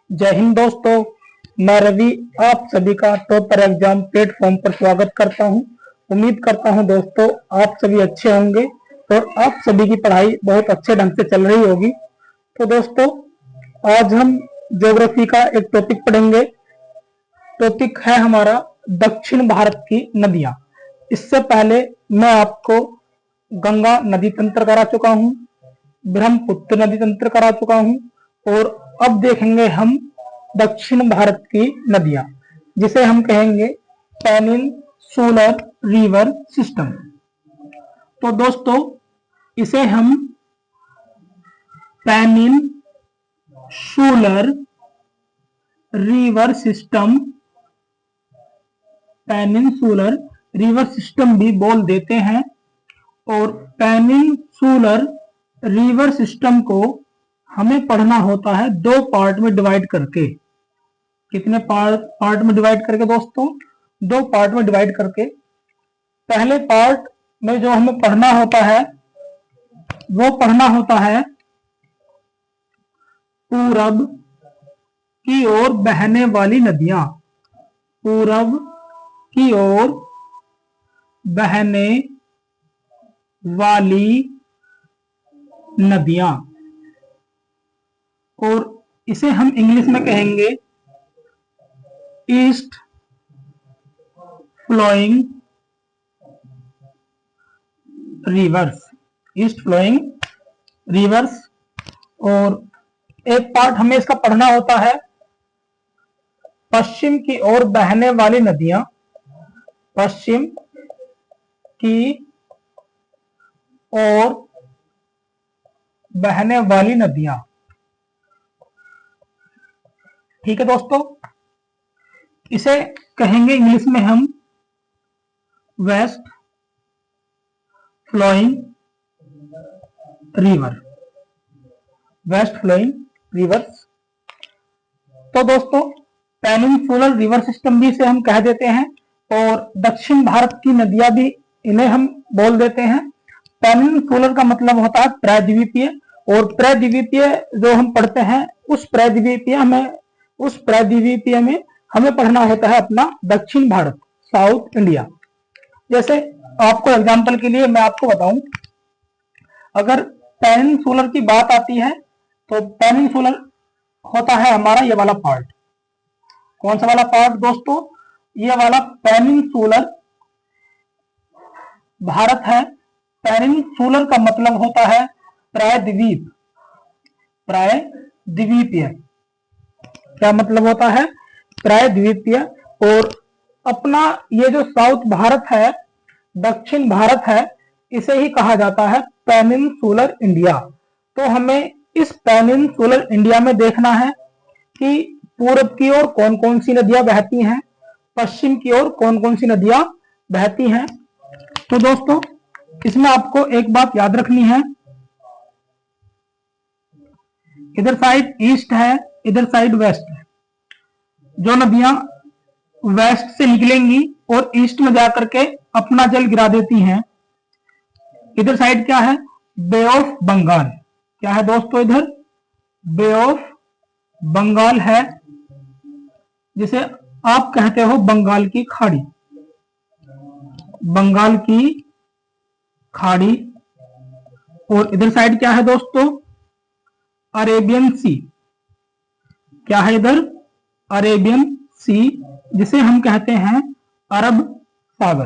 जय हिंद दोस्तों। मैं रवि आप सभी का टॉपर एग्जाम प्लेटफॉर्म पर स्वागत करता हूं। उम्मीद करता हूं दोस्तों आप सभी अच्छे होंगे और आप सभी की पढ़ाई बहुत अच्छे ढंग से चल रही होगी। तो दोस्तों आज हम ज्योग्राफी का एक टॉपिक पढ़ेंगे। टॉपिक है हमारा दक्षिण भारत की नदियां। इससे पहले मैं आपको गंगा नदी तंत्र करा चुका हूं, ब्रह्मपुत्र नदी तंत्र करा चुका हूं और अब देखेंगे हम दक्षिण भारत की नदियां, जिसे हम कहेंगे पेनिनसुलर रिवर सिस्टम। तो दोस्तों इसे हम पेनिनसुलर रिवर सिस्टम भी बोल देते हैं। और पेनिनसुलर रिवर सिस्टम को हमें पढ़ना होता है दो पार्ट में डिवाइड करके। कितने पार्ट में डिवाइड करके दोस्तों? दो पार्ट में डिवाइड करके। पहले पार्ट में जो हमें पढ़ना होता है वो पढ़ना होता है पूरब की ओर बहने वाली नदियां। पूरब की ओर बहने वाली नदियां, और इसे हम इंग्लिश में कहेंगे east flowing rivers. East flowing rivers. और एक पार्ट हमें इसका पढ़ना होता है पश्चिम की ओर बहने वाली नदियां। पश्चिम की ओर बहने वाली नदियां। ठीक है दोस्तों, इसे कहेंगे इंग्लिश में हम west flowing river. West flowing rivers. तो दोस्तों पेनिनसुलर रिवर सिस्टम भी इसे हम कह देते हैं और दक्षिण भारत की नदियां भी इन्हें हम बोल देते हैं। पेनिनसुलर का मतलब होता है प्रायद्वीपीय, और प्रायद्वीपीय जो हम पढ़ते हैं उस प्रायद्वीपीय में हमें पढ़ना होता है अपना दक्षिण भारत, साउथ इंडिया। जैसे आपको एग्जांपल के लिए मैं आपको बताऊं, अगर पेनिनसुलर की बात आती है तो पेनिनसुलर होता है हमारा ये वाला पार्ट। कौन सा वाला पार्ट दोस्तों? ये वाला पेनिनसुलर भारत है। पेनिनसुलर का मतलब होता है प्रायद्वीप, प्रायद्वीपीय। क्या मतलब होता है? प्रायद्वीपीय। और अपना ये जो साउथ भारत है, दक्षिण भारत है, इसे ही कहा जाता है पेनिनसुलर इंडिया। तो हमें इस पेनिनसुलर इंडिया में देखना है कि पूरब की ओर कौन कौन सी नदियां बहती हैं, पश्चिम की ओर कौन कौन सी नदियां बहती हैं। तो दोस्तों इसमें आपको एक बात याद रखनी है, इधर साइड ईस्ट है, इधर साइड वेस्ट है। जो नदियां वेस्ट से निकलेंगी और ईस्ट में जाकर के अपना जल गिरा देती हैं, इधर साइड क्या है? बे ऑफ बंगाल। क्या है दोस्तों? इधर बे ऑफ बंगाल है, जिसे आप कहते हो बंगाल की खाड़ी। बंगाल की खाड़ी। और इधर साइड क्या है दोस्तों? अरेबियन सी। क्या है इधर? अरेबियन सी, जिसे हम कहते हैं अरब सागर।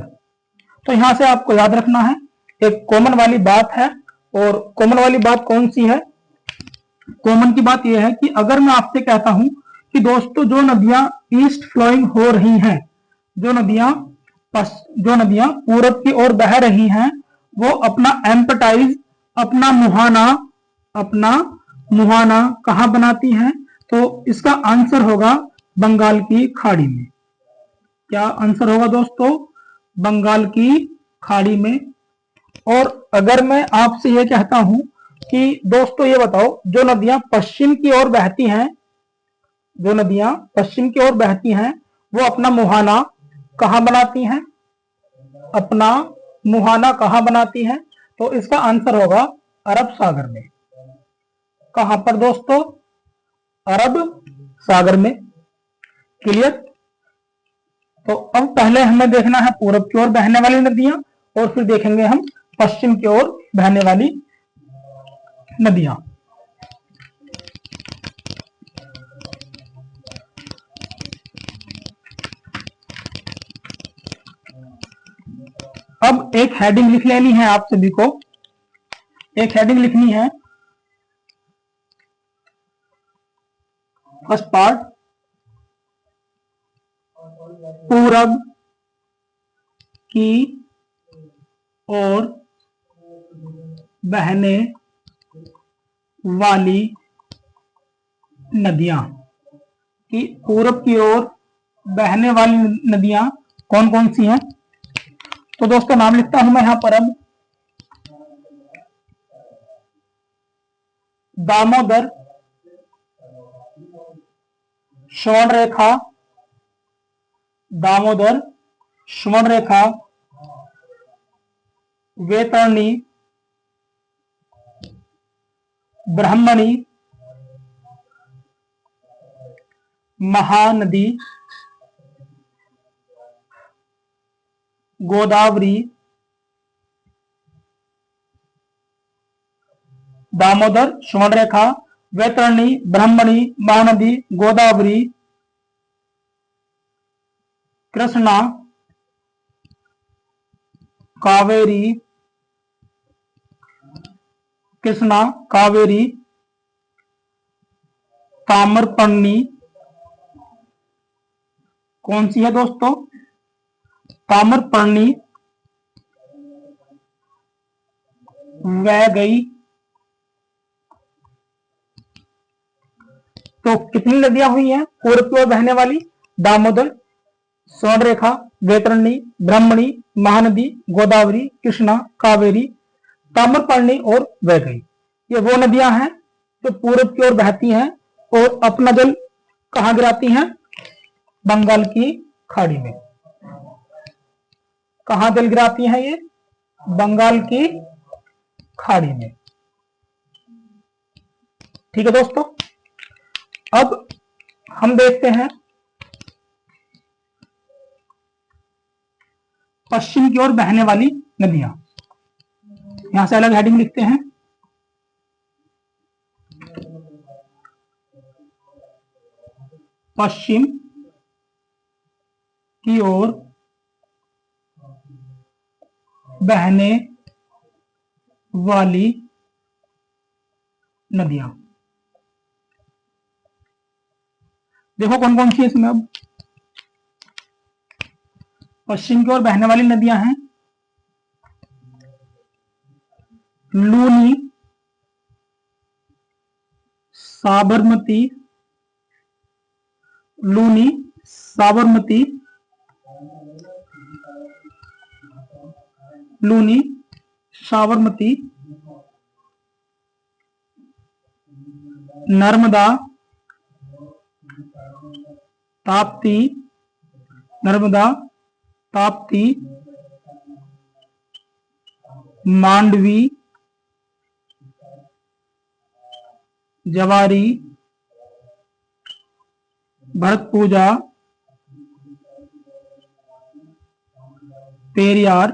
तो यहां से आपको याद रखना है, एक कॉमन वाली बात है। और कॉमन वाली बात कौन सी है? कॉमन की बात यह है कि अगर मैं आपसे कहता हूं कि दोस्तों जो नदियां ईस्ट फ्लोइंग हो रही हैं, जो नदियां पूरब की ओर बह रही हैं, वो अपना एम्पटाइज, अपना मुहाना कहां बनाती हैं? तो इसका आंसर होगा बंगाल की खाड़ी में। क्या आंसर होगा दोस्तों? बंगाल की खाड़ी में। और अगर मैं आपसे यह कहता हूं कि दोस्तों ये बताओ, जो नदियां पश्चिम की ओर बहती हैं, जो नदियां पश्चिम की ओर बहती हैं, वो अपना मुहाना कहां बनाती हैं? अपना मुहाना कहां बनाती हैं? तो इसका आंसर होगा अरब सागर में। कहां पर दोस्तों? अरब सागर में। क्लियर। तो अब पहले हमें देखना है पूरब की ओर बहने वाली नदियां और फिर देखेंगे हम पश्चिम की ओर बहने वाली नदियां। अब एक हेडिंग लिख लेनी है आप सभी को। एक हेडिंग लिखनी है, फर्स्ट पार्ट, पूरब की ओर बहने वाली नदियां। कि पूरब की ओर बहने वाली नदियां कौन कौन सी हैं। तो दोस्तों नाम लिखता हूं मैं यहां पर अब। दामोदर, स्वर्णरेखा, दामोदर, स्वर्णरेखा, वैतरणी, ब्राह्मणी, महानदी, गोदावरी, दामोदर, स्वर्णरेखा, वैतरणी, ब्राह्मणी, महानदी, गोदावरी, कृष्णा, कावेरी, कृष्णा, कावेरी, ताम्रपर्णी। कौन सी है दोस्तों? ताम्रपर्णी, वैगई। तो कितनी नदियां हुई हैं पूर्व की ओर बहने वाली? दामोदर, स्वर्णरेखा, वैतरणी, ब्राह्मणी, महानदी, गोदावरी, कृष्णा, कावेरी, ताम्रपर्णी और वैगई। ये वो नदियां हैं जो पूरब की ओर बहती हैं और अपना जल कहां गिराती हैं? बंगाल की खाड़ी में। कहां जल गिराती हैं ये? बंगाल की खाड़ी में। ठीक है दोस्तों। अब हम देखते हैं पश्चिम की ओर बहने वाली नदियां। यहां से अलग हेडिंग लिखते हैं। पश्चिम की ओर बहने वाली नदियां। देखो कौन कौन सी है इसमें। अब पश्चिम की ओर बहने वाली नदियां हैं लूनी, साबरमती, लूनी, साबरमती, लूनी, साबरमती, नर्मदा, ताप्ती, नर्मदा, ताप्ती, मांडवी, जवारी, भरतपूजा, पेरियार,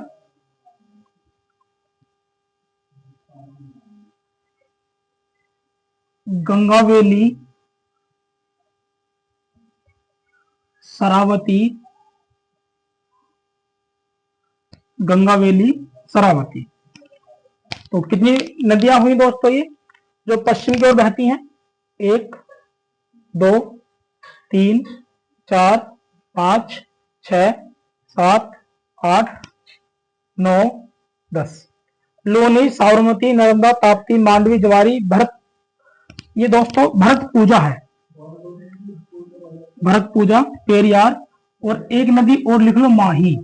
गंगावेली, शरावती, गंगावेली, शरावती। तो कितनी नदियां हुई दोस्तों ये जो पश्चिम की ओर बहती हैं? 1, 2, 3, 4, 5, 6, 7, 8, 9, 10। लूनी, साबरमती, नर्मदा, ताप्ती, मांडवी, जवारी, भरत। ये दोस्तों भरत पूजा है। भरत पूजा, पेरियार। और एक नदी और लिख लो, माही।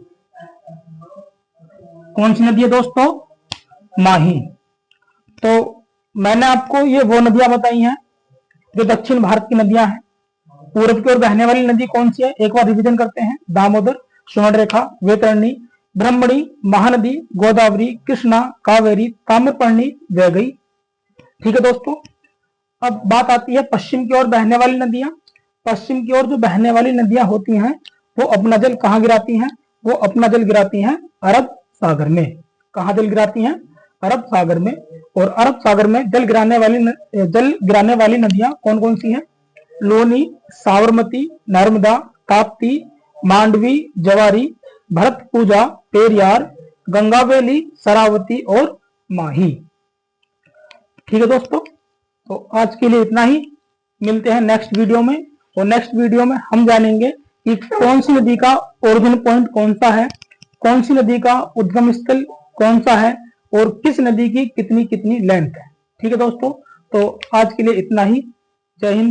कौन सी नदी है दोस्तों? माही। तो मैंने आपको ये वो नदियां बताई हैं जो दक्षिण भारत की नदियां हैं। पूर्व की ओर बहने वाली नदी कौन सी है? एक बार रिवीजन करते हैं। दामोदर, स्वर्णरेखा, वैतरणी, ब्राह्मणी, महानदी, गोदावरी, कृष्णा, कावेरी, ताम्रपर्णी, वैगई। ठीक है दोस्तों। अब बात आती है पश्चिम की ओर बहने वाली नदियां। पश्चिम की ओर जो बहने वाली नदियां होती हैं वो अपना जल कहाँ गिराती हैं? वो अपना जल गिराती हैं अरब सागर में। कहाँ जल गिराती हैं? अरब सागर में। और अरब सागर में जल गिराने वाली नदियां कौन कौन सी हैं? लोनी, साबरमती, नर्मदा, ताप्ती, मांडवी, जवारी, भरतपुजा, पेरियार, गंगावेली, शरावती और माही। ठीक है दोस्तों, तो आज के लिए इतना ही। मिलते हैं नेक्स्ट वीडियो में, और नेक्स्ट वीडियो में हम जानेंगे कि कौन सी नदी का ओरिजिन पॉइंट कौन सा है, कौन सी नदी का उद्गम स्थल कौन सा है, और किस नदी की कितनी कितनी लेंथ है। ठीक है दोस्तों, तो आज के लिए इतना ही। जय हिंद।